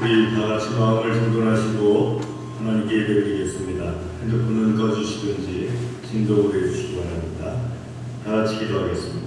우리 다 같이 마음을 정돈하시고 하나님께 예배드리겠습니다. 핸드폰은 꺼주시든지 진동을 해주시기 바랍니다. 다 같이 기도하겠습니다.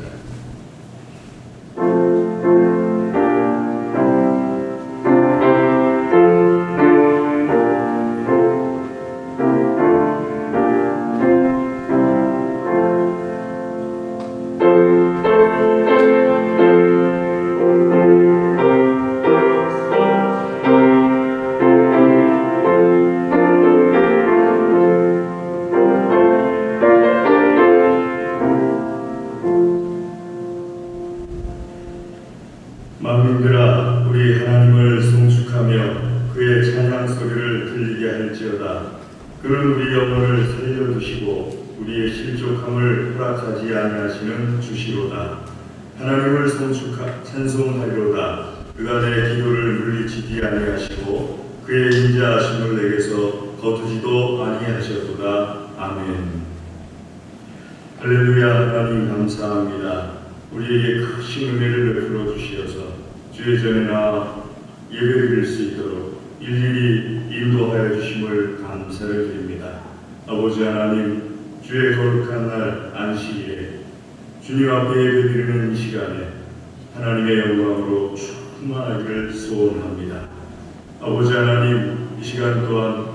만민들아, 우리 하나님을 송축하며 그의 찬양 소리를 들리게 할지어다. 그는 우리 영혼을 살려두시고 우리의 실족함을 허락하지 아니하시는 주시로다. 하나님을 찬송하리로다. 그가 내 기도를 물리치지 아니하시고 그의 인자하심을 내게서 거두지도 아니하셨도다. 아멘. 할렐루야. 하나님 감사합니다. 우리에게 크신 은혜를 베풀어 주시어서 주의 전에 나아 예배드릴 수 있도록 일일이 인도하여 주심을 감사를 드립니다. 아버지 하나님, 주의 거룩한 날 안식일에 주님 앞에 예배드리는 이 시간에 하나님의 영광으로 충만하기를 소원합니다. 아버지 하나님, 이 시간 또한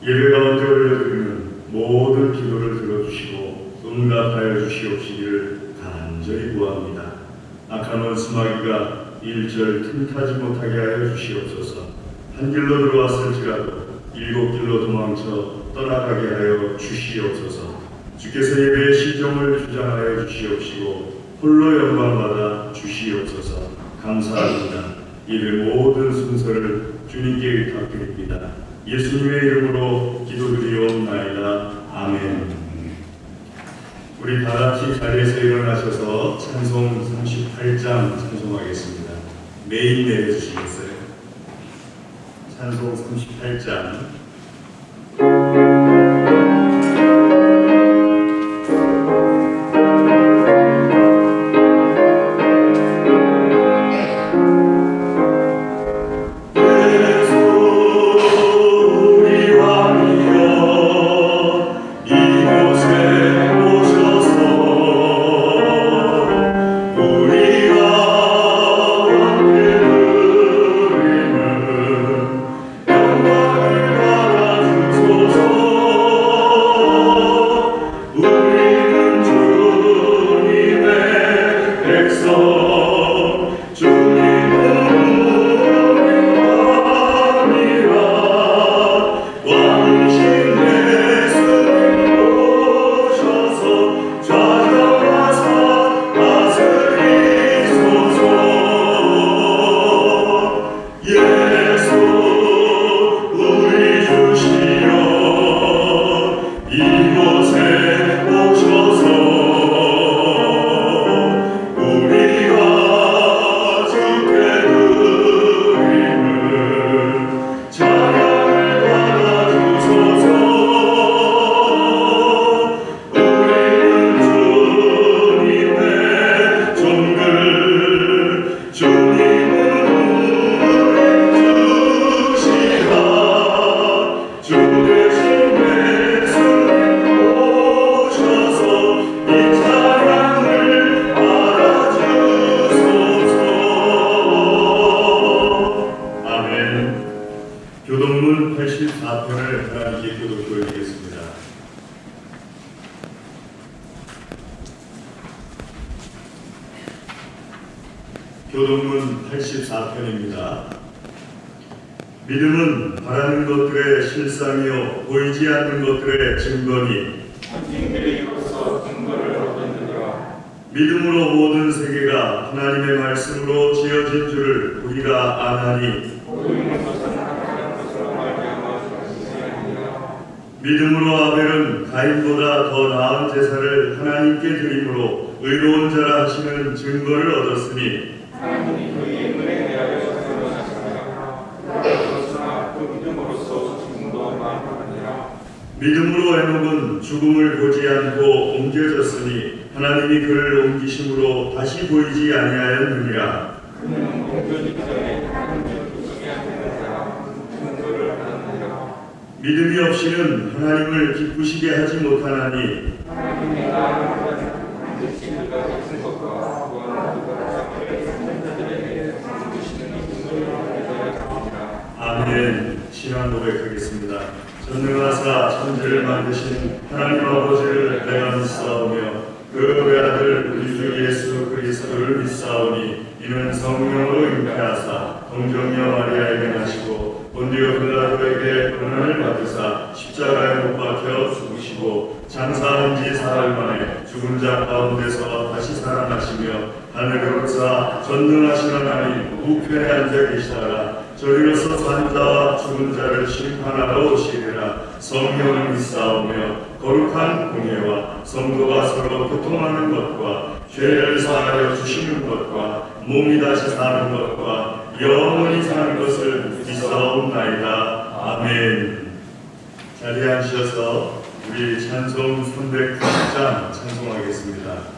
예배 가운데 올려드리는 모든 기도를 들어주시고 응답하여 주시옵시기를 간절히 구합니다. 악한 원수마귀가 일절 틈타지 못하게 하여 주시옵소서. 한 길로 들어왔을지라도 일곱 길로 도망쳐 떠나가게 하여 주시옵소서. 주께서 예배의 시종을 주장하여 주시옵시고 홀로 영광받아 주시옵소서. 감사합니다. 예배 모든 순서를 주님께 의탁드립니다. 예수님의 이름으로 기도드리옵나이다. 아멘. 우리 다같이 자리에서 일어나셔서 찬송 38장 찬송하겠습니다. 메인 내려주시겠어요? 찬송 38장. 교동문 84편을 하나님께 교독드리겠습니다. 교동문 84편입니다. 믿음은 바라는 것들의 실상이요 보이지 않는 것들의 증거니 믿음으로 모든 세계가 하나님의 말씀으로 지어진 줄을 우리가 아나니 믿음으로 아벨은 가인보다 더 나은 제사를 하나님께 드림으로 의로운 자라 하시는 증거를 얻었으니 하나님이 그의 은혜에 대하여 선언하셨습니다. 그러나 그 믿음으로써 죽음도 만족하니라. 믿음으로 에녹은 죽음을 보지 않고 옮겨졌으니 하나님이 그를 옮기심으로 다시 보이지 아니하였느니라. 그는 옮겨지기 전에 하나님의 구속에 믿음이 없이는 하나님을 기쁘시게 하지 못하나니 아멘. 신앙 고백하겠습니다. 전능하사 천지를 만드신 하나님 아버지를 내가 믿사오며 그 외아들 우리 주 예수 그리스도를 믿사오니 이는 성령으로 잉태하사 동정녀 마리아에게 나시고 본디오 빌라도에게 고난을 받으사 십자가에 못 박혀 죽으시고 장사한 지 사흘 만에 죽은 자 가운데서 다시 살아나시며 하늘에 오르사 전능하신 하나님 우편에 앉아 계시다가 저리로서 산 자와 죽은 자를 심판하러 오시리라. 성령을 믿사오며 거룩한 공예와 성도가 서로 교통하는 것과 죄를 사하여 주시는 것과 몸이 다시 사는 것과 영원히 사는 것을 믿사옵나이다. 아멘. 자리에 앉으셔서 우리 찬송 390장 찬송하겠습니다.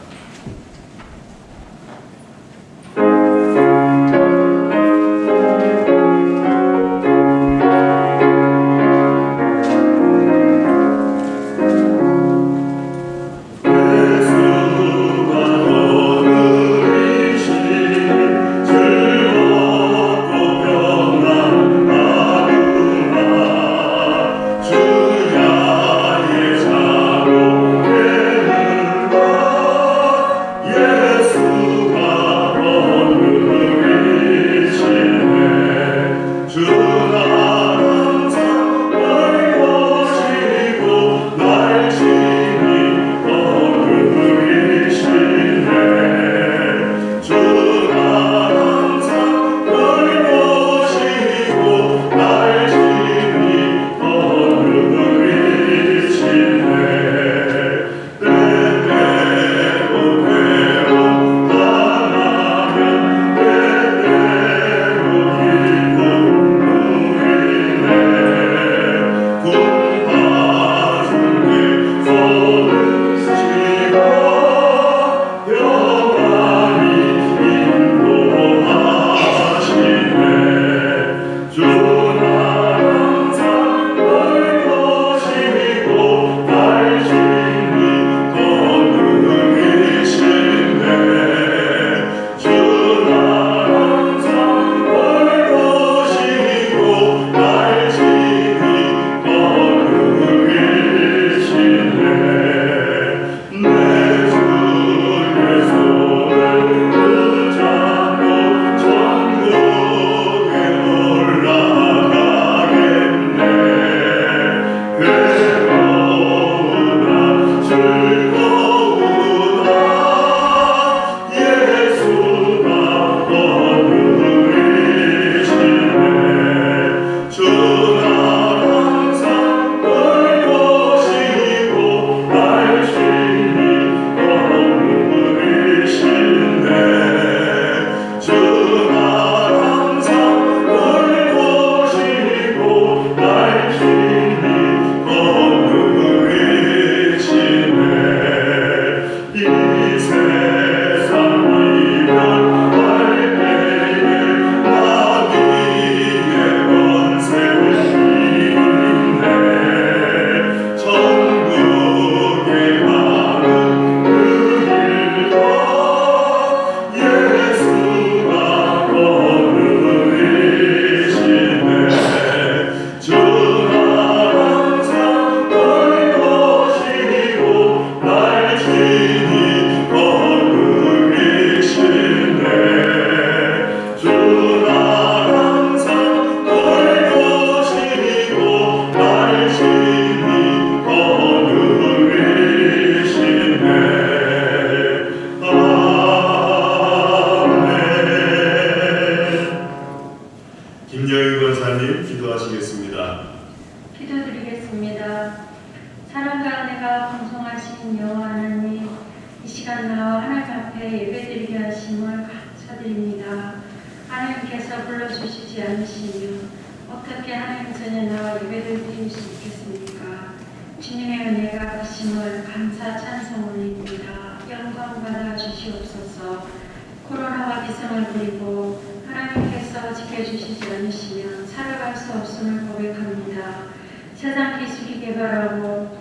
세상 기술이 개발하고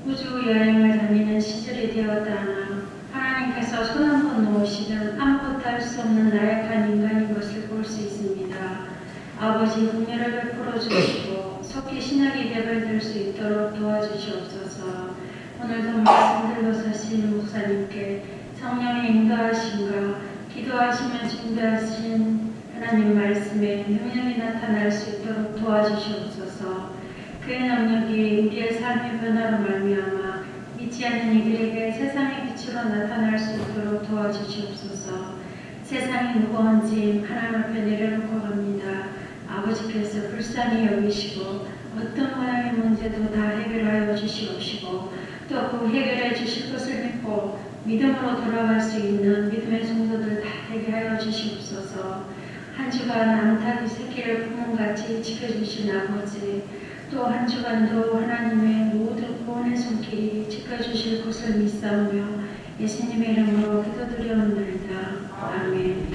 우주 여행을 다니는 시절이 되었다 하나 하나님께서 손 한 번 놓으시면 아무것도 할 수 없는 나약한 인간인 것을 볼 수 있습니다. 아버지 긍휼을 베풀어 주시고 속히 신학이 개발될 수 있도록 도와주시옵소서. 오늘도 말씀들로 사신 목사님께 성령의 인도하심과 기도하시면 준비하신 하나님 말씀에 능력이 나타날 수 있도록 도와주시옵소서. 그의 능력이 우리의 삶의 변화로 말미암아 믿지 않는 이들에게 세상의 빛으로 나타날 수 있도록 도와주시옵소서. 세상이 무거운 짐 하나님 앞에 내려놓고 갑니다. 아버지께서 불쌍히 여기시고 어떤 모양의 문제도 다 해결하여 주시옵시고 또 그 해결해 주실 것을 믿고 믿음으로 돌아갈 수 있는 믿음의 성도들 다 되게 하여 주시옵소서. 한 주간 암탉이 새끼를 품은같이 지켜주신 아버지, 또 한 주간도 하나님의 모든 구원의 손길이 지켜주실 것을 믿사오며 예수님의 이름으로 기도드려옵나이다. 아멘.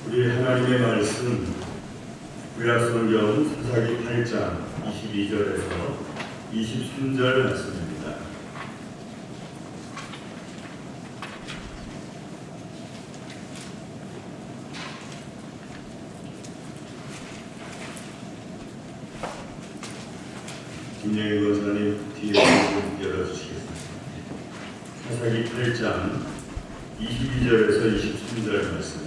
우리 하나님의 말씀 구약성경 사사기 8장 22절에서 23절 말씀입니다. 김영희 권사님 뒤에 좀 열어주시겠습니다. 사사기 8장 22절에서 23절 말씀.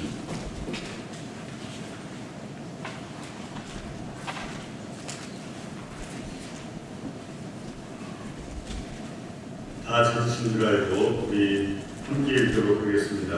다 찾으신 줄 알고 우리 함께 읽도록 하겠습니다.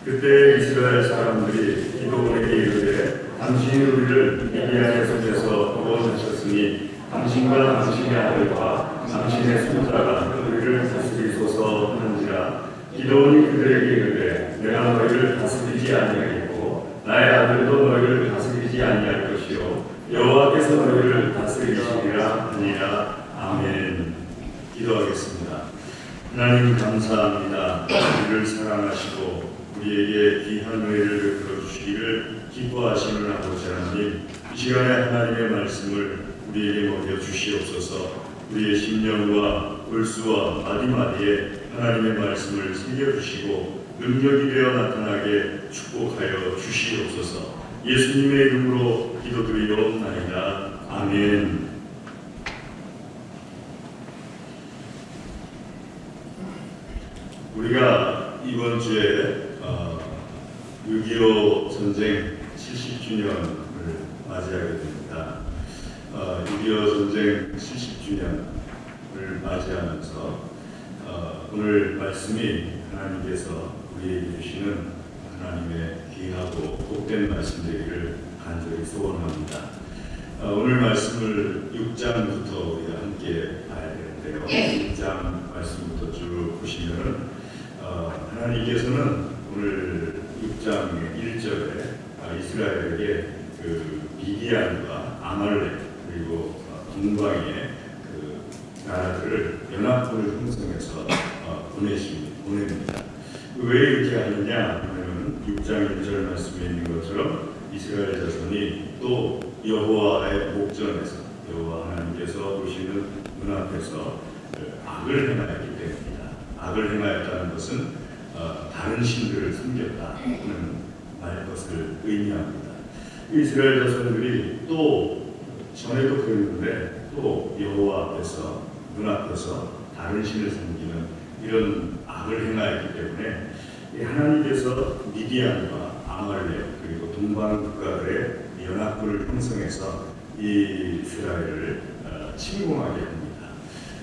그때 이스라엘 사람들이 기도원에게 이르되 당신이 우리를 미디안의 손에서 구원하셨으니 당신과 당신의 아들과 당신의 손자가 우리를 다스리소서 하는지라. 기도원이 그들에게 이르되 내가 너희를 다스리지 아니하겠고 나의 아들도 너희를 다스리지 아니할 것이요 여호와께서 너희를 다스리시리라 하니라. 아멘. 기도하겠습니다. 하나님 감사합니다. 우리를 사랑하시고 우리에게 귀한 은혜를 베풀어 주시기를 기뻐하시는 아버지 하나님, 이 시간에 하나님의 말씀을 우리에게 먹여 주시옵소서. 우리의 심령과 골수와 마디마디에 하나님의 말씀을 새겨주시고 능력이 되어 나타나게 축복하여 주시옵소서. 예수님의 이름으로 기도드리옵나이다. 아멘. 우리가 이번 주에 6.25 전쟁 70주년을 맞이하게 됩니다. 6.25 전쟁 70주년을 맞이하면서 오늘 말씀이 하나님께서 우리에게 주시는 하나님의 귀하고 복된 말씀 되기를 간절히 소원합니다. 오늘 말씀을 6장부터 우리가 함께 봐야 되는데요. 6장 말씀부터 쭉 보시면은 하나님께서는 오늘 6장 1절에 이스라엘에게 그 미디안과 아말렉 그리고 동방의 그 나라들을 연합군을 형성해서 보냅니다. 왜 이렇게 하느냐 하면 6장 1절 말씀에 있는 것처럼 이스라엘 자손이 또 여호와의 목전에서 여호와 하나님께서 보시는 눈앞에서 악을 행하였기 때문입니다. 악을 행하였다는 것은 다른 신들을 섬겼다는 것을 의미합니다. 이스라엘 자손들이 또 전에도 그랬는데 또 여호와 앞에서 눈앞에서 다른 신을 섬기는 이런 악을 행하였기 때문에 하나님께서 미디안과 아말렉 그리고 동방 국가들의 연합군을 형성해서 이스라엘을 침공하게 합니다.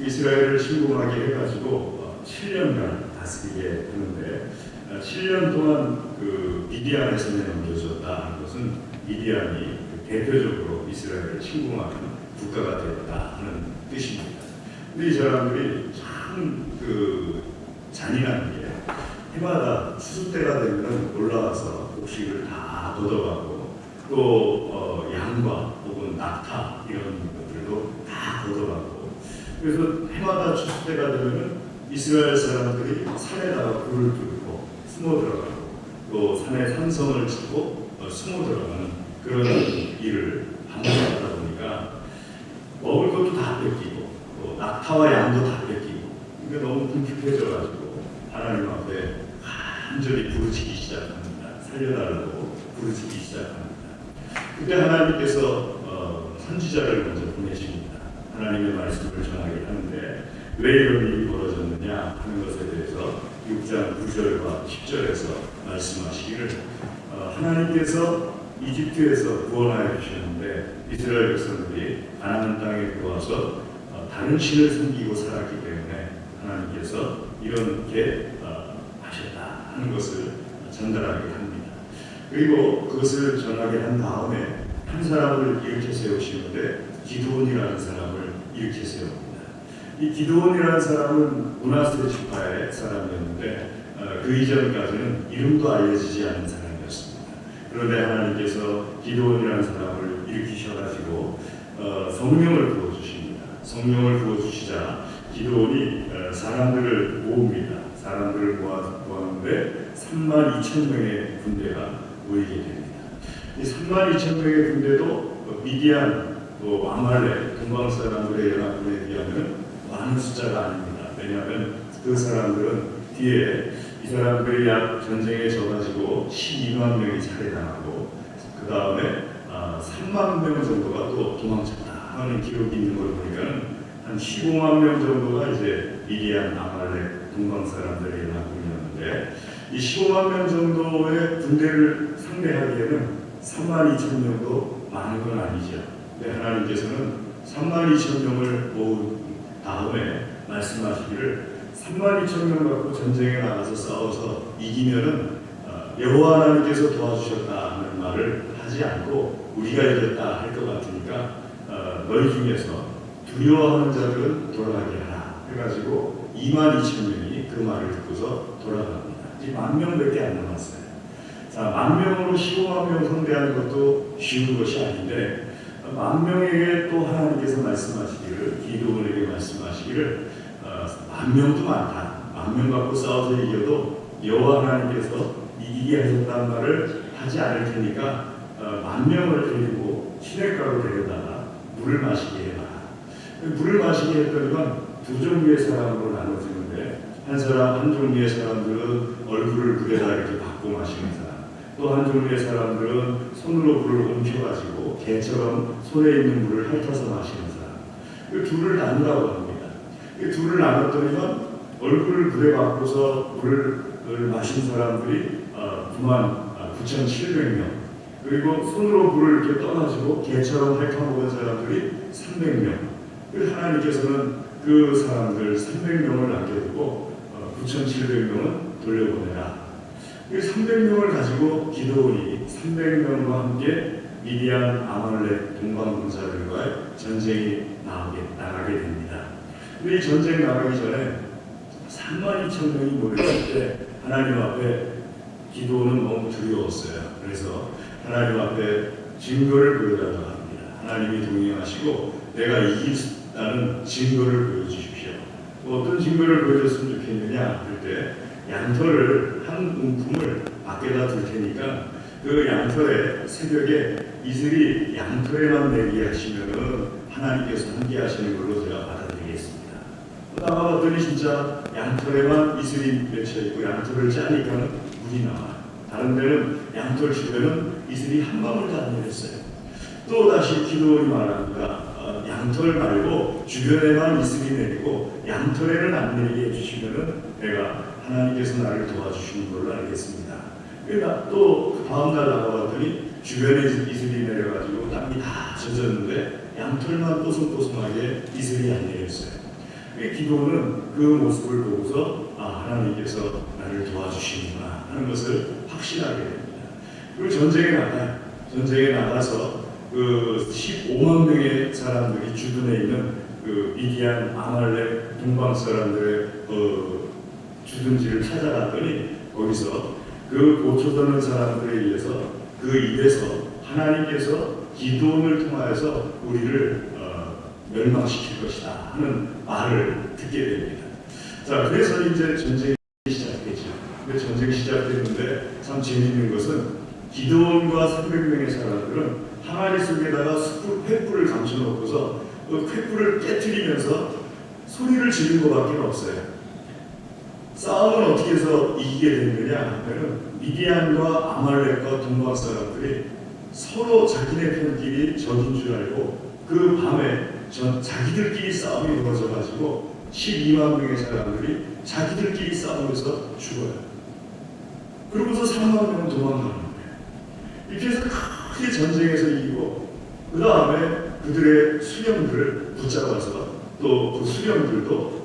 이스라엘을 침공하게 해가지고 7년간 다스리게 하는데 7년 동안 그 미디안에서 내넘겨졌다는 것은 미디안이 대표적으로 이스라엘을 침공하는 국가가 되었다 하는 뜻입니다. 근데 이 사람들이 참 잔인한 게 해마다 추수 때가 되면 올라와서 곡식을 다 걷어가고 또 양과 혹은 낙타 이런 것들도 다 걷어가고 그래서 해마다 추수 때가 되면 이스라엘 사람들이 산에다가 불을 뚫고 숨어 들어가고 또 산에 산성을 치고 숨어 들어가는 그런 일을 반복하다 보니까 먹을 것도 다 뺏기고 또 낙타와 양도 다 뺏기고 이게 너무 궁핍해져가지고 하나님 앞에 간절히 부르짖기 시작합니다. 살려달라고 부르짖기 시작합니다. 그때 하나님께서 선지자를 먼저 보내십니다. 하나님의 말씀을 전하게 하는데 왜 이런 일이 벌어졌느냐 하는 것에 대해서 6장 9절과 10절에서 말씀하시기를 하나님께서 이집트에서 구원하여 주셨는데 이스라엘 백성들이 가나안 땅에 들어와서 다른 신을 섬기고 살았기 때문에 하나님께서 이렇게 하셨다 하는 것을 전달하게 합니다. 그리고 그것을 전하게 한 다음에 한 사람을 일으켜 세우시는데 기드온이라는 사람을 일으켜 세웁니다. 이 기드온이라는 사람은 므낫세 지파의 사람이었는데 그 이전까지는 이름도 알려지지 않은 사람이었습니다. 그런데 하나님께서 기드온이라는 사람을 일으키셔가지고 성령을 부어주십니다. 성령을 부어주시자 기드온이 사람들을 모읍니다. 사람들을 모았는데 32,000명의 군대가 모이게 됩니다. 이 32,000명의 군대도 미디안 또 아말렉 동방 사람들의 연합군에 비하면 많은 숫자가 아닙니다. 왜냐하면 그 사람들은 뒤에 이 사람들이 약 전쟁에 져가지고 12만 명이 살해당하고 그 다음에 3만 명 정도가 또 도망쳤다 하는 기록이 있는 걸 보니까 한 15만 명 정도가 이제 미디안 아말렉 동방 사람들의 연합군이었는데 이 15만 명 정도의 군대를 상대하기에는 32,000명도 많은 건 아니죠. 근데 하나님께서는 32,000명을 모은 다음에 말씀하시기를 32,000명 갖고 전쟁에 나가서 싸워서 이기면은 여호와 하나님께서 도와주셨다 하는 말을 하지 않고 우리가 이겼다 할 것 같으니까 너희 중에서 두려워하는 자들은 돌아가게 하라 해가지고 22,000명이 그 말을 듣고서 돌아갑니다. 이제 10,000명밖에 안 남았어요. 자, 10,000명으로 15만 명 상대하는 것도 쉬운 것이 아닌데 10,000명에게 또 하나님께서 말씀하시기를 기드온에게 말씀하시기를 10,000명도 많다. 10,000명 갖고 싸워서 이겨도 여호와 하나님께서 이기게 하셨다는 말을 하지 않을 테니까 10,000명을 데리고 시냇가로 데려다가 물을 마시게 해라. 물을 마시게 했던 건 두 종류의 사람으로 나눠지는데 한 종류의 사람들은 얼굴을 물에다 이렇게 받고 마시는 사람, 또 한 종류의 사람들은 손으로 물을 옮겨가지고 개처럼 손에 있는 물을 핥아서 마시는 사람. 그 둘을 나누라고 합니다. 그 둘을 나눴더니만 얼굴을 물에 받고서 물을 마신 사람들이 99,700명, 그리고 손으로 물을 이렇게 떠가지고 개처럼 핥아먹은 사람들이 300명. 그래서 하나님께서는 그 사람들 300명을 남겨두고 9,700명은 돌려보내라. 그 300명을 가지고 기드온이 300명과 함께 미디안 아말렉 동방 군사들과의 전쟁이 나가게 됩니다. 근데 이 전쟁 나가기 전에 32,000명이 모였을 때 하나님 앞에 기드온은 너무 두려웠어요. 그래서 하나님 앞에 증거를 보여달라고 합니다. 하나님이 동행하시고 내가 이긴다는 증거를 보여주십시오. 어떤 증거를 보여줬으면 좋겠느냐 할 때 양털을 한 움품을 밖에다 둘 테니까 그 양털에 새벽에 이슬이 양털에만 내게 하시면은 하나님께서 함께 하시는 걸로 제가 받아들이겠습니다. 나가봤더니 진짜 양털에만 이슬이 맺혀 있고 양털을 짜니까는 물이 나와요. 다른 데는 양털 주변은 이슬이 한 방울도 안 내렸어요. 또 다시 기드온이 말합니다. 양털 말고 주변에만 이슬이 내리고 양털에는 안 내리게 해주시면은 내가 하나님께서 나를 도와주시는 걸로 알겠습니다. 그러니까 또 다음날 나가봤더니 주변에 이슬이 내려가지고 땅이 다 젖었는데 양털만 뽀송뽀송하게 이슬이 안 내렸어요. 기도는 그 모습을 보고서 하나님께서 나를 도와주시는구나 하는 것을 확신하게 됩니다. 그리고 전쟁에 나가서 그 15만 명의 사람들이 주둔해 있는 그 미디안, 아말렉, 동방 사람들의 주둔지를 찾아갔더니 거기서 그 고쳐드는 사람들에 의해서 그 입에서 하나님께서 기도원을 통하여서 우리를 멸망시킬 것이다 하는 말을 듣게 됩니다. 자, 그래서 이제 전쟁이 시작되죠. 근데 전쟁이 시작됐는데 참 재미있는 것은 기드온과 300명의 사람들은 항아리 속에다가 횃불을 감춰놓고서 그 횃불을 깨트리면서 소리를 지른 것밖에 없어요. 싸움은 어떻게 해서 이기게 됐느냐 하면은 미디안과 아말렉과 동방 사람들이 서로 자기네 편끼리 적인 줄 알고 그 밤에 자기들끼리 싸움이 벌어져가지고 12만 명의 사람들이 자기들끼리 싸우면서 죽어요. 그러고서 3만 명은 도망가는 거예요. 이렇게 해서 크게 전쟁에서 이기고 그 다음에 그들의 수령들을 붙잡아서 또 그 수령들도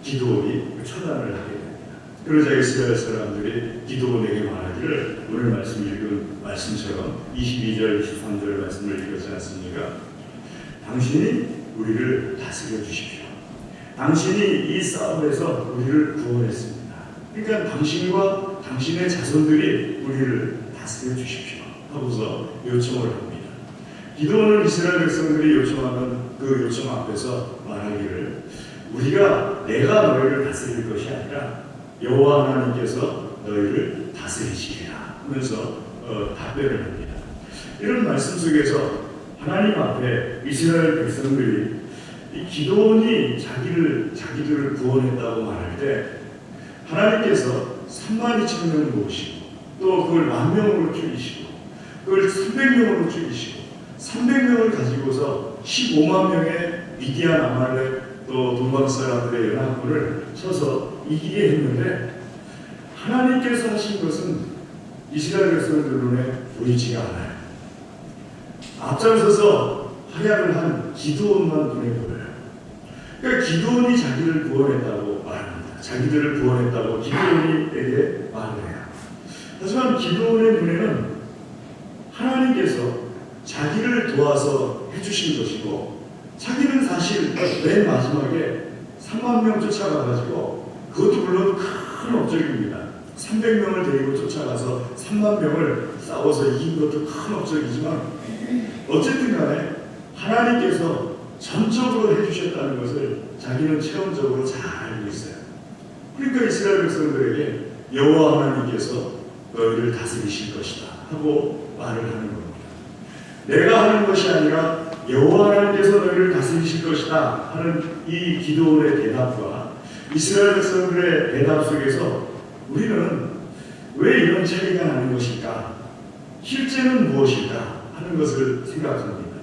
기드온이 처단을 하게 됩니다. 그러자 이스라엘 사람들이 기드온에게 말하기를 오늘 말씀 읽은 말씀처럼 22절, 23절 말씀을 읽었지 않습니까? 당신이 우리를 다스려 주십시오. 당신이 이 싸움에서 우리를 구원했습니다. 그러니까 당신과 당신의 자손들이 우리를 다스려 주십시오 하고서 요청을 합니다. 기드온은 이스라엘 백성들이 요청하는 그 요청 앞에서 말하기를 우리가 내가 너희를 다스릴 것이 아니라 여호와 하나님께서 너희를 다스리시리라 하면서 답변을 합니다. 이런 말씀 속에서 하나님 앞에 이스라엘 백성들이 이 기드온이 자기들을 구원했다고 말할 때 하나님께서 32,000명을 모으시고 또 그걸 10,000명으로 줄이시고 그걸 300명으로 줄이시고 300명을 가지고서 15만 명의 미디안, 아말렉 또 동방 사람들의 연합군을 쳐서 이기게 했는데 하나님께서 하신 것은 이스라엘 백성들 눈에 보이지가 않아요. 앞장서서 활약을 한 기드온만 눈에 보여요. 그러니까 기드온이 자기를 구원했다고 말합니다. 자기들을 구원했다고 기드온에게 말을 해요. 하지만 기드온의 눈에는 하나님께서 자기를 도와서 해주신 것이고 자기는 사실 맨 마지막에 3만 명 쫓아가가지고 그것도 물론 큰 업적입니다. 300명을 데리고 쫓아가서 3만 명을 싸워서 이긴 것도 큰 업적이지만 어쨌든 간에 하나님께서 전적으로 해주셨다는 것을 자기는 체험적으로 잘 알고 있어요. 그러니까 이스라엘 백성들에게 여호와 하나님께서 너희를 다스리실 것이다 하고 말을 하는 겁니다. 내가 하는 것이 아니라 여호와 하나님께서 너희를 다스리실 것이다 하는 이 기드온의 대답과 이스라엘 백성들의 대답 속에서 우리는 왜 이런 차이가 나는 것일까? 실제는 무엇일까? 하는 것을 생각합니다.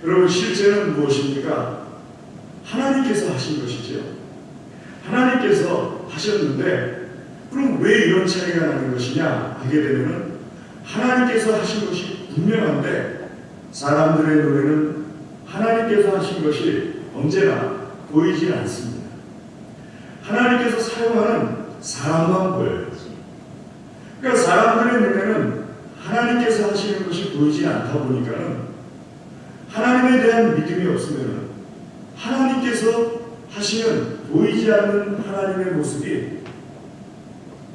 여러분, 실제는 무엇입니까? 하나님께서 하신 것이죠. 하나님께서 하셨는데 그럼 왜 이런 차이가 나는 것이냐 하게 되면 하나님께서 하신 것이 분명한데 사람들의 눈에는 하나님께서 하신 것이 언제나 보이지 않습니다. 하나님께서 사용하는 사람만 보여요. 그러니까 사람들의 눈에는 하나님께서 하시는 것이 보이지 않다 보니까는 하나님에 대한 믿음이 없으면 하나님께서 하시는 보이지 않는 하나님의 모습이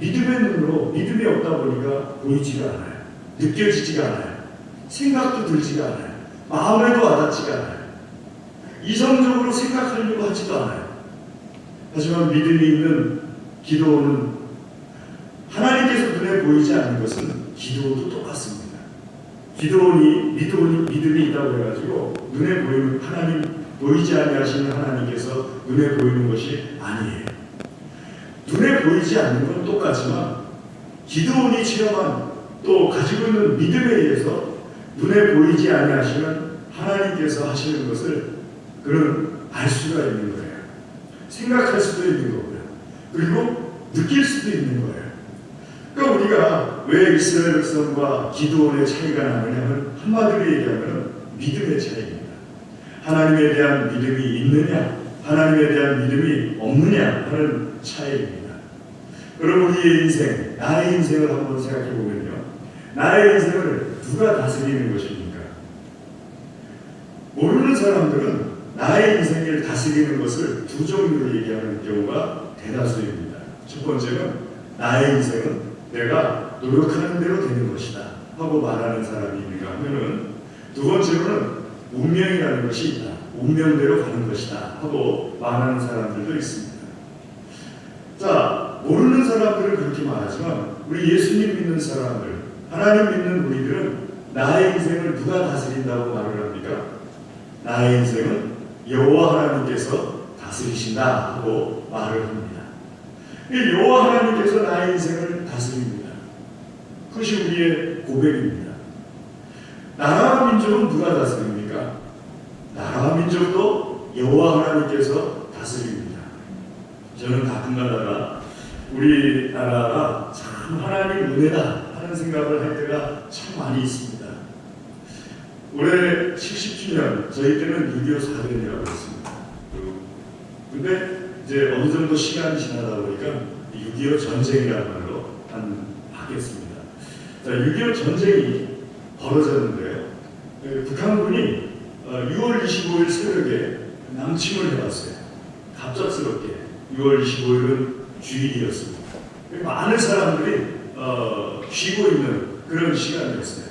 믿음의 눈으로 믿음이 없다 보니까 보이지가 않아요. 느껴지지가 않아요. 생각도 들지가 않아요. 마음에도 와닿지가 않아요. 이성적으로 생각하려고 하지도 않아요. 하지만 믿음이 있는 기드온은 하나님께서 눈에 보이지 않는 것은 기드온도 똑같습니다. 기드온이 믿음이 있다고 해가지고 눈에 보이는 하나님, 보이지 아니하시는 하나님께서 눈에 보이는 것이 아니에요. 눈에 보이지 않는 건 똑같지만 기드온이 체험한 또 가지고 있는 믿음에 의해서 눈에 보이지 아니하시는 하나님께서 하시는 것을 그는 알 수가 있는 거예요. 생각할 수도 있는 거고요. 그리고 느낄 수도 있는 거예요. 그러니까 우리가 왜 이스라엘 백성과 기드온의 차이가 나느냐면 한마디로 얘기하면 믿음의 차이입니다. 하나님에 대한 믿음이 있느냐, 하나님에 대한 믿음이 없느냐 하는 차이입니다. 여러분, 우리의 인생, 나의 인생을 한번 생각해 보면요, 나의 인생을 누가 다스리는 것입니까? 모르는 사람들은 나의 인생을 다스리는 것을 두 종류로 얘기하는 경우가 대다수입니다. 첫 번째는 나의 인생은 내가 노력하는 대로 되는 것이다 하고 말하는 사람이 있는가 하면은, 두 번째로는 운명이라는 것이 있다, 운명대로 가는 것이다 하고 말하는 사람들도 있습니다. 자, 모르는 사람들은 그렇게 말하지만 우리 예수님 믿는 사람들, 하나님 믿는 우리들은 나의 인생을 누가 다스린다고 말을 합니까? 나의 인생은 여호와 하나님께서 다스리신다 하고 말을 합니다. 여호와 하나님께서 나의 인생을 다스립니다. 그것이 우리의 고백입니다. 나라와 민족은 누가 다스립니까? 나라와 민족도 여호와 하나님께서 다스립니다. 저는 가끔가다가 우리나라가 참 하나님 은혜다 하는 생각을 할 때가 참 많이 있습니다. 올해 70주년, 저희 때는 6.25 사변이라고 했습니다. 근데 이제 어느 정도 시간이 지나다 보니까 6.25 전쟁이라는 말로 바뀌었습니다. 자, 6.25 전쟁이 벌어졌는데요. 북한군이 6월 25일 새벽에 남침을 해왔어요. 갑작스럽게 6월 25일은 주일이었습니다. 많은 사람들이 쉬고 있는 그런 시간이었어요.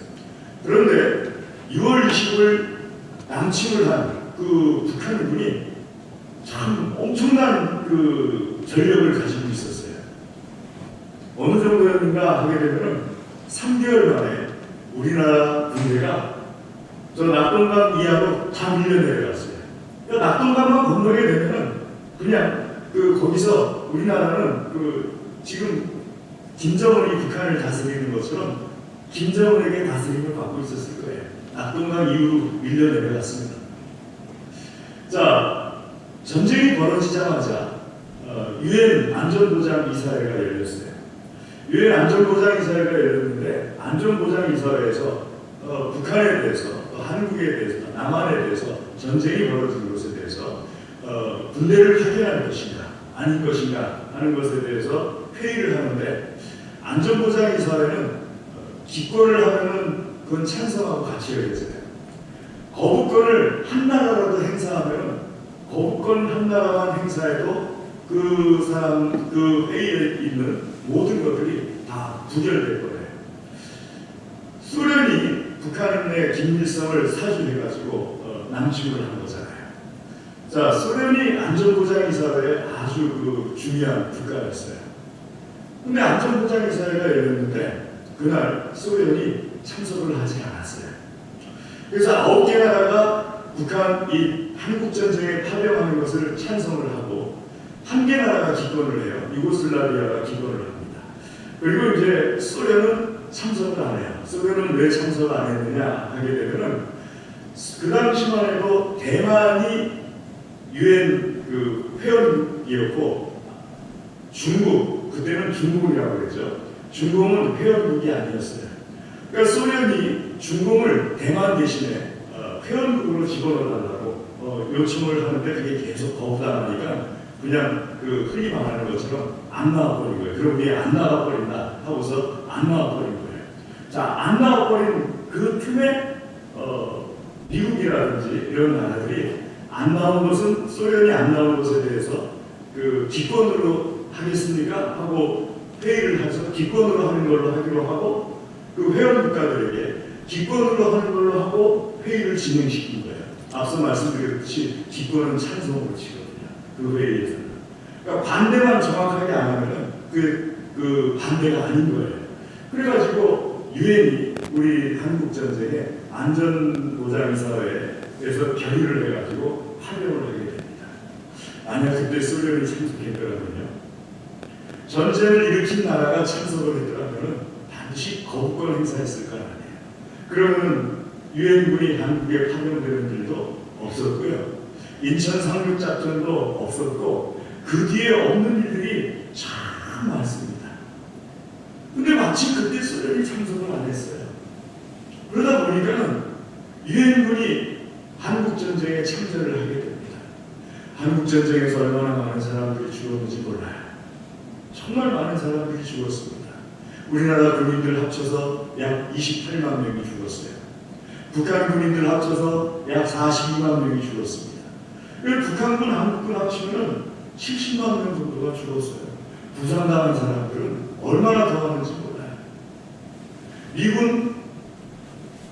그런데 6월 25일 남침을 한 그 북한군이 참 엄청난 그 전력을 가지고 있었어요. 어느 정도였는가 하게 되면 3개월 만에 우리나라 군대가 저 낙동강 이하로 다 밀려 내려갔어요. 낙동강만 건너게 되면은 그냥 거기서 우리나라는 지금 김정은이 북한을 다스리는 것처럼 김정은에게 다스림을 받고 있었을 거예요. 낙동강 이후로 밀려 내려갔습니다. 자, 전쟁이 벌어지자마자 유엔 안전보장 이사회가 열렸어요. 유엔 안전보장 이사회가 열렸는데, 안전보장 이사회에서 북한에 대해서, 한국에 대해서, 남한에 대해서 전쟁이 벌어진 것에 대해서 군대를 파견할 것인가 아닌 것인가 하는 것에 대해서 회의를 하는데, 안전보장 이사회는 기권을 하면은 그건 찬성하고 같이 열렸어요. 거부권을 한 나라라도 행사하면 거부권 한 나라만 행사해도 그 사람 그 회의에 있는 모든 것들이 다 부결될 거예요. 소련이 북한의 김일성을 사주해가지고 남침을 한 거잖아요. 자, 소련이 안전보장이사회에 아주 중요한 국가였어요. 근데 안전보장이사회가 열렸는데 그날 소련이 참석을 하지 않았어요. 그래서 9개 나라가 북한 이 한국전쟁에 파병하는 것을 찬성을 하고 1개 나라가 기권을 해요. 유고슬라비아가 기권을 합니다. 그리고 이제 소련은 참석을 안 해요. 소련은 왜 참석을 안 했느냐 하게 되면은 그 당시만 해도 대만이 유엔 회원이었고 중국, 그때는 중국이라고 그랬죠. 중국은 회원국이 아니었어요. 그러니까 소련이 중국을 대만 대신에 회원국으로 집어넣어달라고 요청을 하는데 그게 계속 거부당하니까 그냥 흔히 말하는 것처럼 안 나와버린 거예요. 그럼 왜 안 나와버린다 하고서 안 나와버린 거예요. 자, 안 나와버린 그 틈에 미국이라든지 이런 나라들이 안 나온 것은, 소련이 안 나온 것에 대해서 기권으로 하겠습니까? 하고 회의를 해서 기권으로 하는 걸로 하기로 하고, 그 회원 국가들에게 기권으로 하는 걸로 하고 회의를 진행시킨 거예요. 앞서 말씀드렸듯이 기권은 찬성으로 치거든요. 그 회의에서는. 그러니까 반대만 정확하게 안 하면은 그 반대가 아닌 거예요. 그래가지고 유엔이 우리 한국 전쟁에 안전보장이사회에서 결의를 해가지고 파병을 하게 됩니다. 만약 그때 소련이 참석했더라면요, 전쟁을 일으킨 나라가 참석을 했더라면 반드시 거부권 행사했을 거 아니에요. 그러면 유엔군이 한국에 파병되는 일도 없었고요, 인천 상륙작전도 없었고, 그 뒤에 없는 일들이 참 많습니다. 근데 마침 그때 소련이 참석을 안 했어요. 그러다 보니까는 유엔군이 한국전쟁에 참전을 하게 됩니다. 한국전쟁에서 얼마나 많은 사람들이 죽었는지 몰라요. 정말 많은 사람들이 죽었습니다. 우리나라 군인들 합쳐서 약 28만 명이 죽었어요. 북한 군인들 합쳐서 약 42만 명이 죽었습니다. 북한군, 한국군 합치면 70만 명 정도가 죽었어요. 부상당한 사람들은 얼마나 더 하는지 몰라요. 미군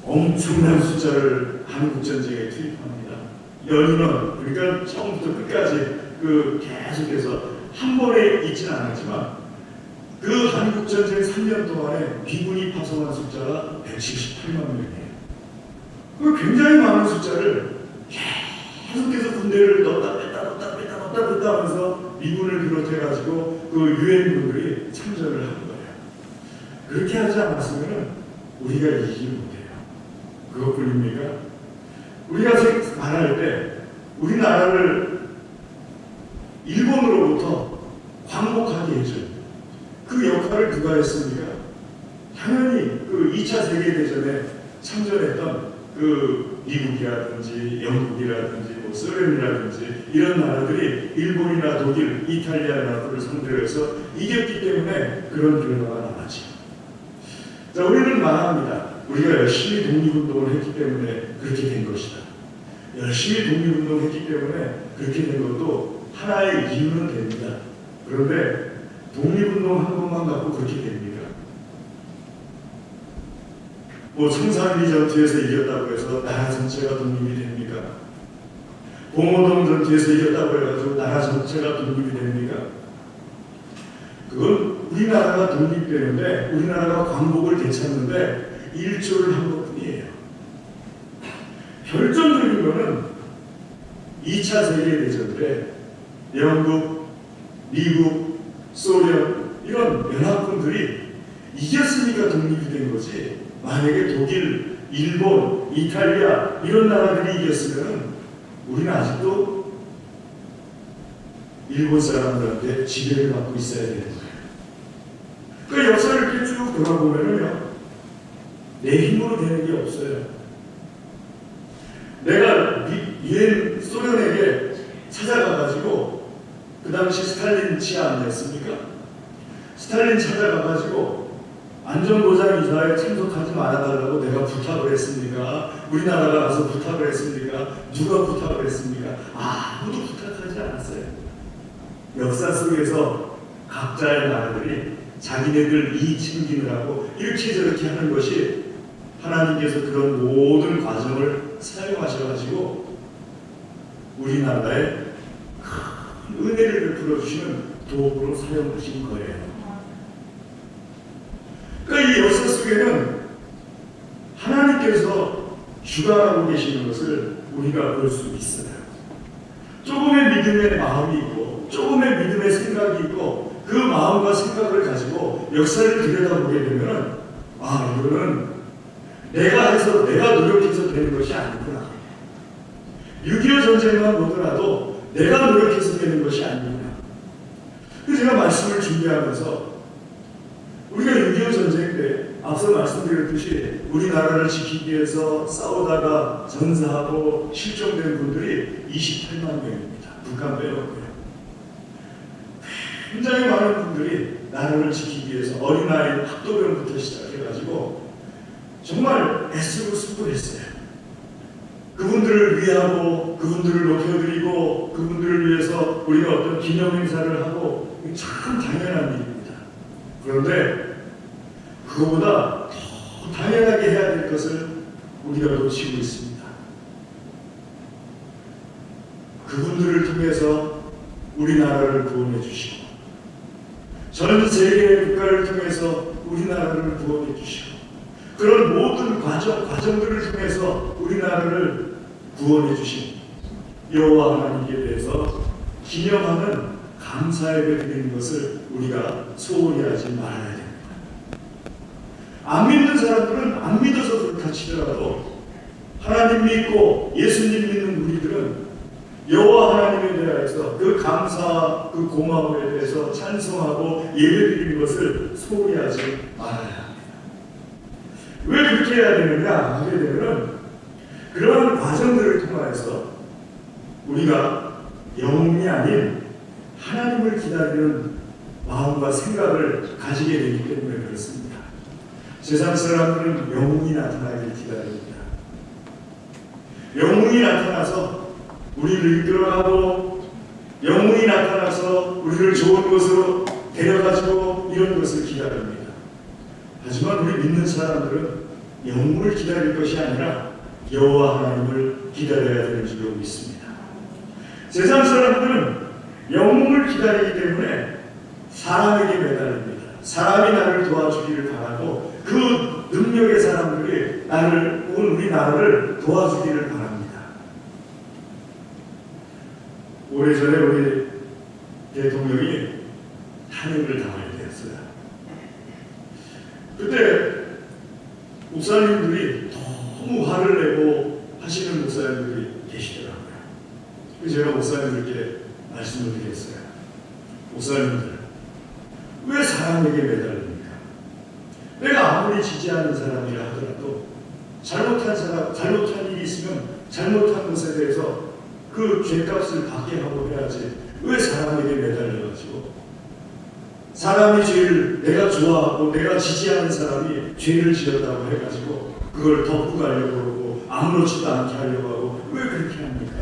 엄청난 숫자를 한국전쟁에 투입합니다. 연인원, 그러니까 처음부터 끝까지 계속해서 한 번에 있지는 않았지만 그 한국전쟁 3년 동안에 미군이 파송한 숫자가 178만 명이에요. 그 굉장히 많은 숫자를 계속해서 군대를 넣었다 뺐다 하면서 미군을 비롯해가지고 그 유엔군들이 참전을 한 거예요. 그렇게 하지 않았으면 우리가 이기지 못해요. 그것뿐입니까? 우리가 말할 때 우리나라를 일본으로부터 광복하게 해준 그 역할을 누가 했습니까? 당연히 그 2차 세계대전에 참전했던 그 미국이라든지 영국이라든지 뭐 소련이라든지 이런 나라들이 일본이나 독일, 이탈리아 나라들을 상대로 해서 이겼기 때문에 그런 결과가 나왔지. 자, 우리는 말합니다. 우리가 열심히 독립운동을 했기 때문에 그렇게 된 것이다. 열심히 독립운동을 했기 때문에 그렇게 된 것도 하나의 이유는 됩니다. 그런데 독립운동 한 것만 갖고 그렇게 됩니까? 뭐 청산리 전투에서 이겼다고 해서 나라 전체가 독립이 됩니까? 봉오동 전투에서 이겼다고 해가지고 나라 전체가 독립이 됩니까? 그건 우리나라가 독립되는데 우리나라가 광복을 되찾는데 일조를 한 것뿐이에요. 결정적인 거는 2차 세계대전 때 영국, 미국, 소련 이런 연합군들이 이겼으니까 독립이 된 거지. 만약에 독일, 일본, 이탈리아 이런 나라들이 이겼으면 우리는 아직도 일본 사람들한테 지배를 받고 있어야 되는 거예요. 그 역사를 이렇게 쭉 돌아보면요, 내 힘으로 되는 게 없어요. 내가 유엔 소련에게 찾아가가지고 그 당시 스탈린 치하 아니었습니까? 스탈린 찾아가가지고 안전보장 이사에 참석하지 말아달라고 내가 부탁을 했습니까? 우리나라가 가서 부탁을 했습니까? 누가 부탁을 했습니까? 아무도 부탁하지 않았어요. 역사 속에서 각자의 나라들이 자기네들 이익 챙기느라고 이렇게 저렇게 하는 것이 하나님께서 그런 모든 과정을 사용하셔가지고 우리나라에 큰 은혜를 베풀어 주시는 도구로 사용하신 거예요. 그러니까 이 역사 속에는 하나님께서 주관하고 계시는 것을 우리가 볼 수 있어요. 조금의 믿음의 마음이 있고 조금의 믿음의 생각이 있고 그 마음과 생각을 가지고 역사를 들여다보게 되면 이거는 내가 해서 내가 노력해서 되는 것이 아니구나. 6.25 전쟁만 보더라도 내가 노력해서 되는 것이 아니구나. 그래서 제가 말씀을 준비하면서 우리가 6.25 전쟁 때 앞서 말씀드렸듯이 우리나라를 지키기 위해서 싸우다가 전사하고 실종된 분들이 28만 명입니다. 북한 빼놓고요. 굉장히 많은 분들이 나라를 지키기 위해서 어린아이 학도병부터 시작해가지고 정말 애쓰고 수고했어요. 그분들을 위하고 그분들을 높여드리고 그분들을 위해서 우리가 어떤 기념행사를 하고 참 당연한 일입니다. 그런데 그거보다 더 당연하게 해야 될 것을 우리가 놓치고 있습니다. 그분들을 통해서 우리나라를 구원해 주시고 전 세계의 국가를 통해서 우리나라를 구원해 주시고 그런 모든 과정들을 통해서 우리나라를 구원해 주신 여호와 하나님께 대해서 기념하는 감사 예배 드리는 것을 우리가 소홀히 하지 말아야 됩니다. 안 믿는 사람들은 안 믿어서 그렇다 치더라도 하나님 믿고 예수님 믿는 우리들은 여호와 하나님에 대해서 그 감사, 그 고마움에 대해서 찬송하고 예배드리는 것을 소홀히 하지 말아야 합니다. 왜 그렇게 해야 되느냐 하게 되면 그런 과정들을 통해서 우리가 영웅이 아닌 하나님을 기다리는 마음과 생각을 가지게 되기 때문에 그렇습니다. 세상 사람들은 영웅이 나타나기를 기다립니다. 영웅이 나타나서 우리를 이끌어가고 영웅이 나타나서 우리를 좋은 곳으로 데려가지고 이런 것을 기다립니다. 하지만 우리 믿는 사람들은 영웅을 기다릴 것이 아니라 여호와 하나님을 기다려야 되는 줄로 믿습니다. 세상 사람들은 영웅을 기다리기 때문에 사람에게 매달립니다. 사람이 나를 도와주기를 바라고 그 능력의 사람들이 나를 혹은 우리나라를 도와주기를 바랍니다. 오래전에 우리 대통령이 탄핵을 당하게 되었어요. 그때 목사님들이 너무 화를 내고 하시는 목사님들이 계시더라고요. 그래서 제가 목사님들께 말씀을 드렸어요. 목사님들, 왜 사람에게 매달립니까? 내가 아무리 지지하는 사람이라 하더라도 잘못한 일이 있으면 잘못한 것에 대해서 그 죄값을 받게 하고 해야지 왜 사람에게 매달려가지고 사람이 내가 좋아하고 내가 지지하는 사람이 죄를 지었다고 해가지고 그걸 덮고 가려고 그러고 아무렇지도 않게 하려고 하고 왜 그렇게 합니까?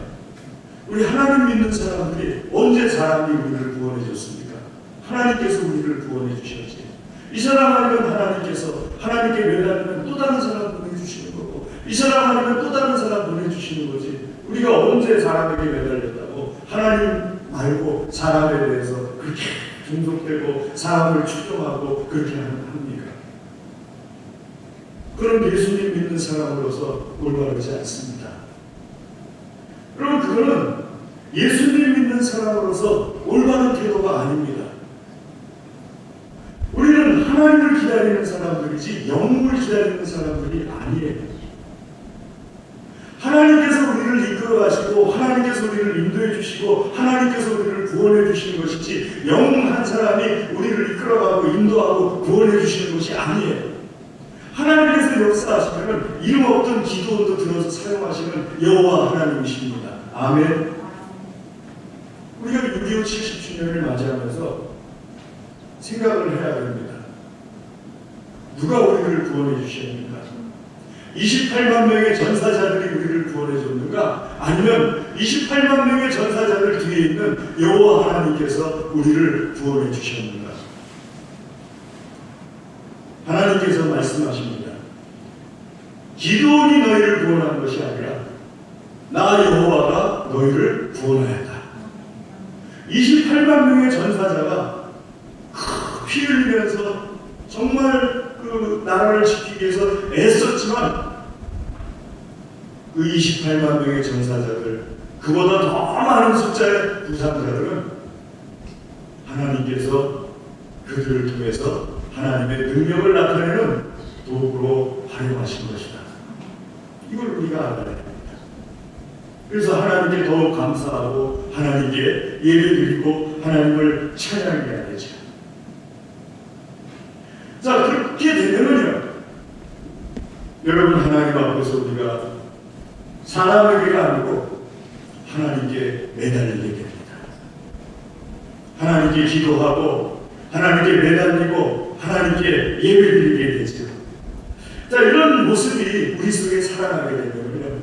우리 하나님 믿는 사람들이 언제 사람이 우리를 구원해 줬습니까? 하나님께서 우리를 구원해 주셨지. 이 사람 아니면 하나님께 매달리면 또 다른 사람 보내주시는 거고 이 사람 아니면 또 다른 사람 보내주시는 거지. 우리가 언제 사람에게 매달렸다고 하나님 말고 사람에 대해서 그렇게 중독되고 사람을 추종하고 그렇게 합니까? 그런 예수님 믿는 사람으로서 올바르지 않습니다. 그럼 그거는 예수님 믿는 사람으로서 올바른 태도가 아닙니다. 우리는 하나님을 기다리는 사람들이지 영웅을 기다리는 사람들이 아니에요. 하나님께서 우리를 이끌어 가시고 하나님께서 우리를 인도해 주시고 하나님께서 우리를 구원해 주시는 것이지 영웅 한 사람이 우리를 이끌어가고 인도하고 구원해 주시는 것이 아니에요. 하나님께서 역사하시면 이름 없던 기도원도 들어서 사용하시는 여호와 하나님이십니다. 아멘. 우리가 6.25 70주년을 맞이하면서 생각을 해야 됩니다. 누가 우리를 구원해 주셨는가? 28만 명의 전사자들이 우리를 구원해 줬는가? 아니면 28만 명의 전사자들 뒤에 있는 여호와 하나님께서 우리를 구원해 주셨는가? 하나님께서 말씀하십니다. 기도원이 너희를 구원한 것이 아니라 나 여호와가 너희를 구원하였다. 28만 명의 전사자가 피 흘리면서 정말 그 나라를 지키기 위해서 애썼지만 그 28만 명의 전사자들 그보다 더 많은 숫자의 부상자들은 하나님께서 그들을 통해서 하나님의 능력을 나타내는 도구로 활용하신 것이다. 이걸 우리가 알아야 됩니다. 그래서 하나님께 더욱 감사하고 하나님께 예배드리고 하나님을 찬양해야 되죠. 자, 그렇게 되면은요, 여러분 하나님 앞에서 우리가 사람에게가 아니고 하나님께 매달리게 됩니다. 하나님께 기도하고 하나님께 매달리고 하나님께 예배드리게 되죠. 자, 이런 모습이 우리 속에 살아나게 되면요,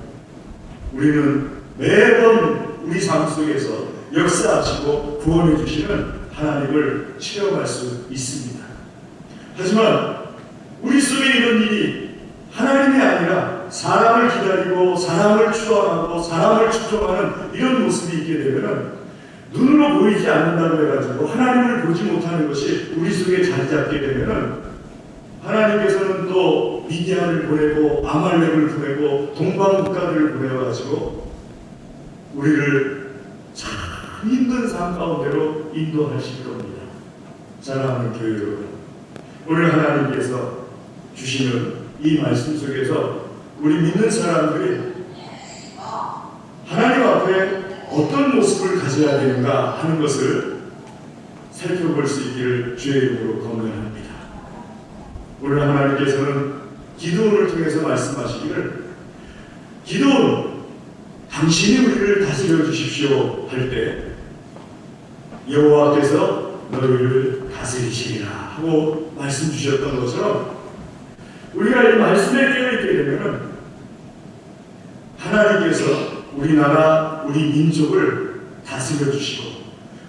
우리는 매번 우리 삶 속에서 역사하시고 구원해 주시는 하나님을 체험할 수 있습니다. 하지만 우리 속에 이런 일이 하나님이 아니라 사람을 기다리고 사람을 추앙하고 사람을 추종하는 이런 모습이 있게 되면 눈으로 보이지 않는다고 해가지고 하나님을 보지 못하는 것이 우리 속에 자리 잡게 되면 하나님께서는 또 미디안을 보내고 아말렉을 보내고 동방 국가들을 보내가지고 우리를 참 힘든 삶 가운데로 인도하실 겁니다. 사랑하는 교회 여러분, 오늘 하나님께서 주시는 이 말씀 속에서 우리 믿는 사람들이 하나님 앞에 어떤 모습을 가져야 되는가 하는 것을 살펴볼 수 있기를 주의 이름으로 권면합니다. 오늘 하나님께서는 기도원을 통해서 말씀하시기를, 기도원, 당신이 우리를 다스려 주십시오 할 때 여호와께서 너희를 다스리시리라 하고 말씀 주셨던 것처럼 우리가 이 말씀에 깨어있게 되면 하나님께서 우리나라, 우리 민족을 다스려 주시고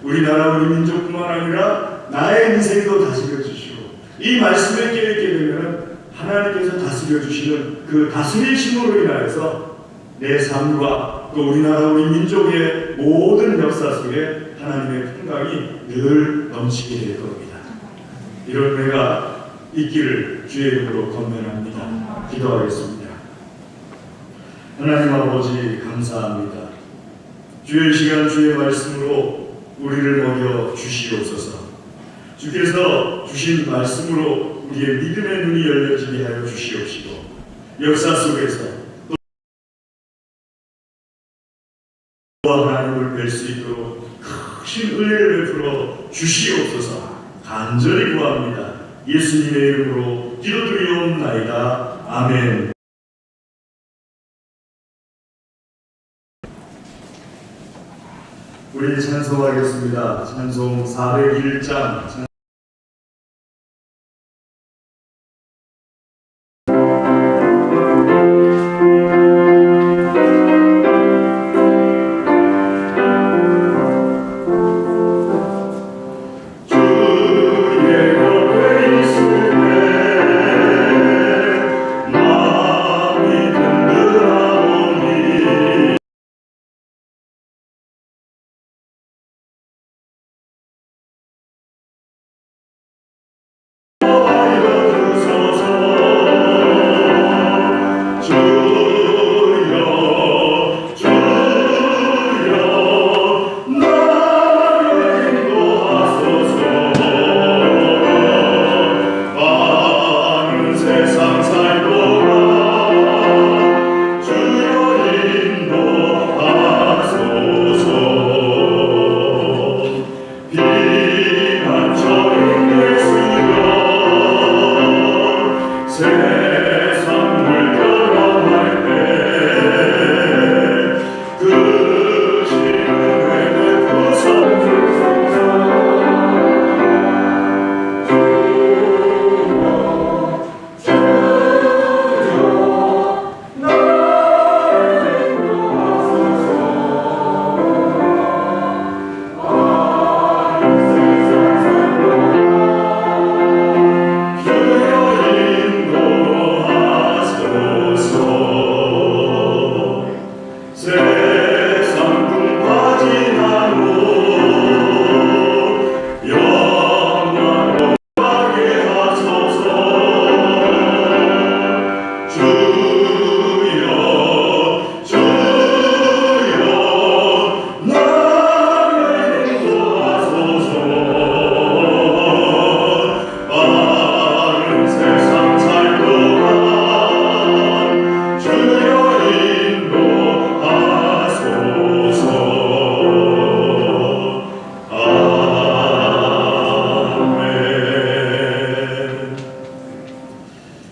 우리나라 우리 민족뿐만 아니라 나의 인생도 다스려 주시고 이 말씀을 깨닫게 되면 하나님께서 다스려 주시는 그 다스리심으로 인하여서 내 삶과 또 우리나라 우리 민족의 모든 역사 속에 하나님의 평강이 늘 넘치게 될 겁니다. 이런 은혜가 있기를 주의 이름으로 건면합니다. 기도하겠습니다. 하나님 아버지 감사합니다. 주의 시간 주의 말씀으로 우리를 먹여 주시옵소서. 주께서 주신 말씀으로 우리의 믿음의 눈이 열려지게 하여 주시옵시고 역사 속에서 또 하나님을 뵐 수 있도록 크신 은혜를 베풀어 주시옵소서. 간절히 구합니다. 예수님의 이름으로 기도드리옵나이다. 아멘. 우리 찬송하겠습니다. 찬송 401장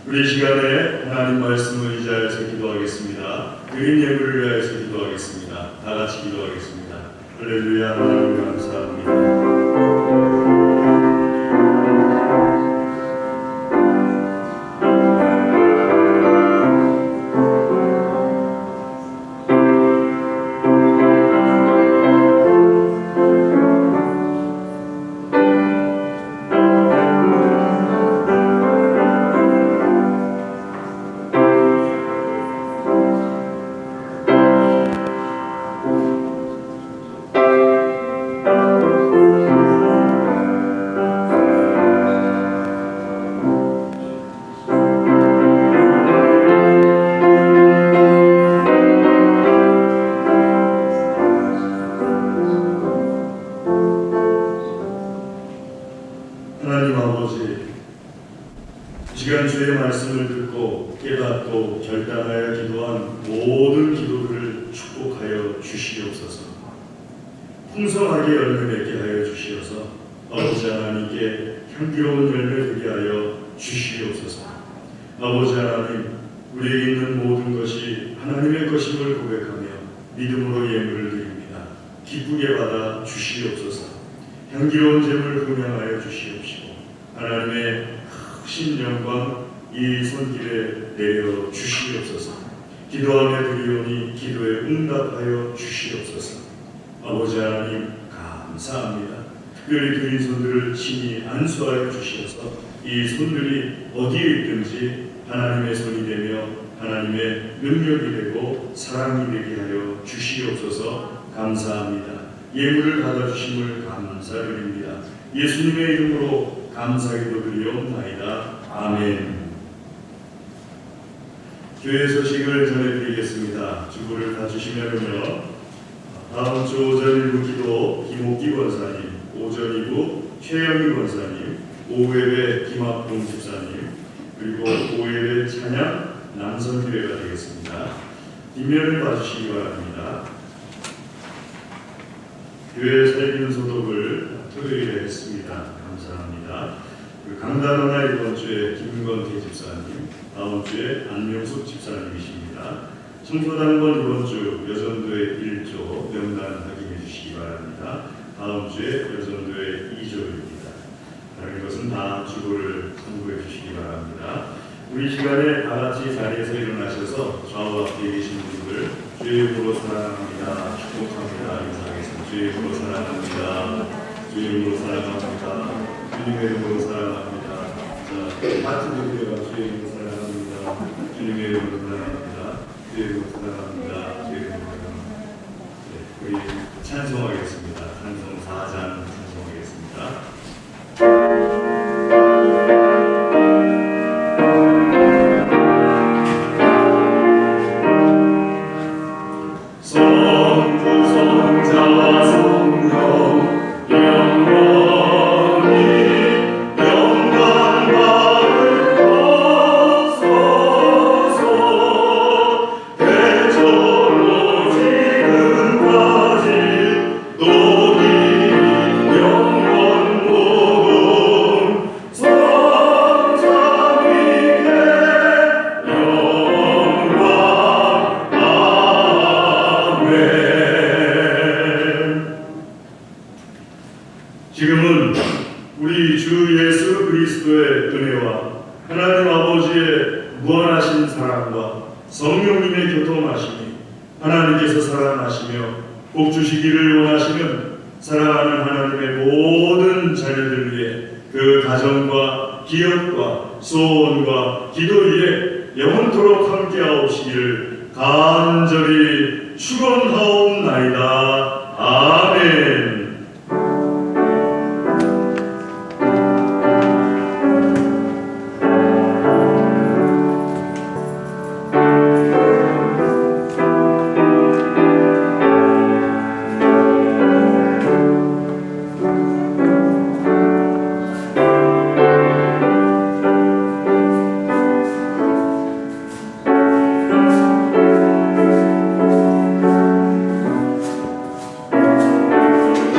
우리 시간에 하나님 말씀을 의지하여서 기도하겠습니다. 드린 예물을 위하여서 기도하겠습니다. 다 같이 기도하겠습니다. 할렐루야. 하나님 감사합니다. 하나님 아버지, 이 시간 주의 말씀을 듣고 깨닫고 결단하여 기도한 모든 기도들을 축복하여 주시옵소서. 풍성하게 열매 맺게 하여 주시어서 아버지 하나님께 향기로운 열매 되게 하여 주시옵소서. 아버지 하나님, 우리에게 있는 모든 것이 하나님의 것임을 고백하며 믿음으로 예물을 드립니다. 기쁘게 받아 주시옵소서. 향기로운 제물을 분양하여 주시옵시고 하나님의 크신 영광 이 손길에 내려 주시옵소서. 기도하며 드리오니 기도에 응답하여 주시옵소서. 아버지 하나님 감사합니다. 특별히 드린 손들을 친히 안수하여 주시어서 이 손들이 어디에 있든지 하나님의 손이 되며 하나님의 능력이 되고 사랑이 되게 하여 주시옵소서. 감사합니다. 예물을 받아주심을 감사드립니다. 예수님의 이름으로 감사기도 드리옵나이다. 아멘. 교회 소식을 전해드리겠습니다. 주보를 다 주시면요. 다음 주 오전 1부 기도 김옥기 권사님, 오전 2부 최영희 권사님, 오후 예배 김학동 집사님, 그리고 오후 예배 찬양 남선교회가 되겠습니다. 뒷면을 봐주시기 바랍니다. 교회 살리는 소독을 토요일에 했습니다. 감사합니다. 강단원화 이번 주에 김건태 집사님, 다음 주에 안명숙 집사님이십니다. 청소당번 이번 주 여전도의 1조 명단 확인해 주시기 바랍니다. 다음 주에 여전도의 2조입니다. 다른 것은 다 주보를 참고해 주시기 바랍니다. 우리 시간에 다 같이 자리에서 일어나셔서 좌우 앞에 계신 분들 주의 이름으로 사랑합니다. 축복합니다. 인사하겠습니다. 주의 이름으로 사랑합니다. 주의 이름으로 사랑합니다. 주님의 이름으로 사랑합니다. 자, 같은 분들과 주의 이름으로 사랑합니다. 주님의 이름으로 사랑합니다. 주의 이름으로 사랑합니다. 주의 이름으로 사랑합니다. 네, 우리 찬송하겠습니다. 찬송 4장 찬송하겠습니다. 지금은 우리 주 예수 그리스도의 은혜와 하나님 아버지의 무한하신 사랑과 성령님의 교통하심이 하나님께서 사랑하시며 복 주시기를 원하시는 사랑하는 하나님의 모든 자녀들 위해 그 가정과 기업과 소원과 기도 위에 영원토록 함께하옵시기를 간절히 축원하옵나이다. 아멘.